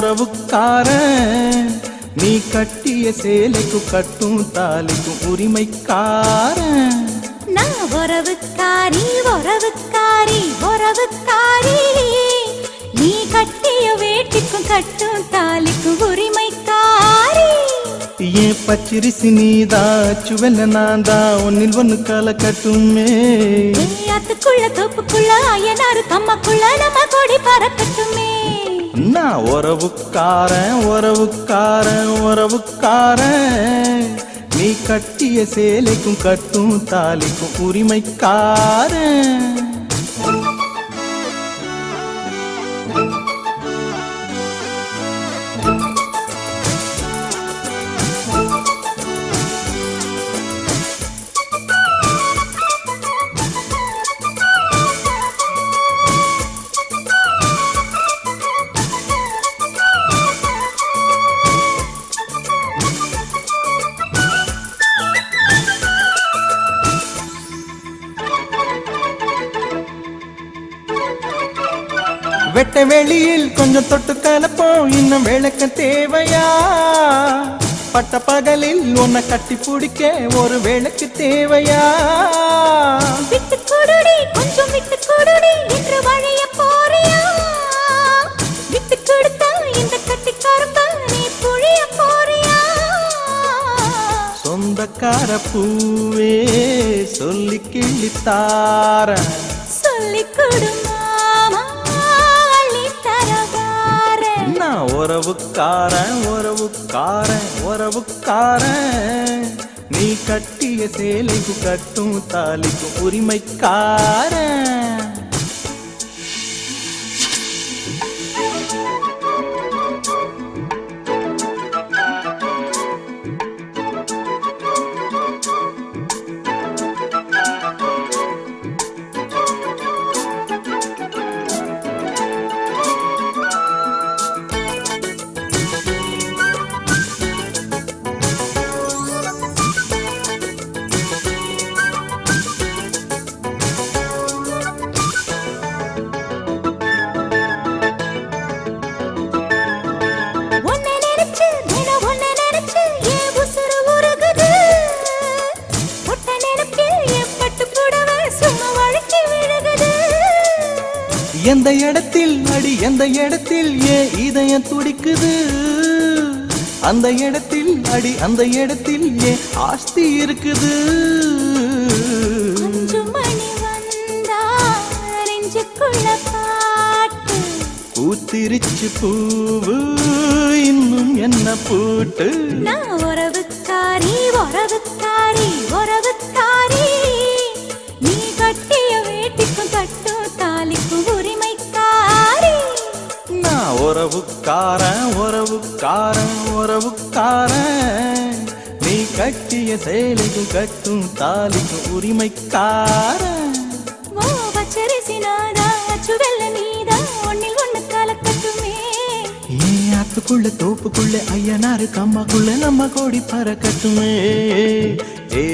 உறவுக்காரன் நீ கட்டிய சேலைக்கு கட்டும் தாலிக்கும் உரிமைக்காரன் நான் உறவுக்காரி நீ கட்டிய வேட்டிக்கும் கட்டும் தாலிக்கும் உரிமைக்காரி ஏன் பச்சிரிசி நீதா சுவெல்ல நான்தா ஒன்னில் ஒன்னு கால கட்டுமே அதுக்குள்ள தோப்புக்குள்ள அயனாரு கம்மக்குள்ள நம்ம கொடி பறக்கட்டுமே நான் உறவுக்காரன் நீ கட்டிய சேலைக்கும் கட்டும் தாலிக்கும் உரிமைக்காரன் வெட்ட வெளியில் கொஞ்சம் தொட்டு கலப்போம் இன்னும் விளக்க தேவையா பட்ட பகலில் உன்னை கட்டி பிடிக்க ஒரு விளக்கு தேவையா விட்டு கொடுடி கொஞ்சம் விட்டு கொடுடி என்று வழிய போறியா விட்டு கொடுத்தா இந்த கட்டி கரும்பா நீ புழிய போறியா சொந்தக்கார பூவே சொல்லி கிள்ளித்தார சொல்லி கொடுமா உறவுக்காரன் நீ கட்டிய சேலைக்கு கட்டும் தாலிக்கும் உரிமைக்காரன் எந்த இடத்தில் அடி எந்த இடத்தில் ஏன் இதயம் துடிக்குது அந்த இடத்தில் அடி அந்த இடத்தில் ஏன் ஆஸ்தி இருக்குது பூத்திருச்சு பூவு இன்னும் என்ன பூட்டு நான் உறவுக்காரி நீ கட்டிய வேட்டிக்கும் கட்டும் தாலிக்கும் உரிமைக்காரி நான் உறவுக்காரன் நீ கட்டிய சேலைக்கும் கட்டும் தாலிக்கும் உரிமைக்காரன் ஓ பச்சரிசி நாதா சுவெல்ல நீதா ஒன்னில் ஒன்னு கலக்கட்டுமே ஏன் ஆத்துக்குள்ள தோப்புக்குள்ள ஐயனாரு கம்மாக்குள்ள நம்ம கோடி பறக்கட்டுமே ஏ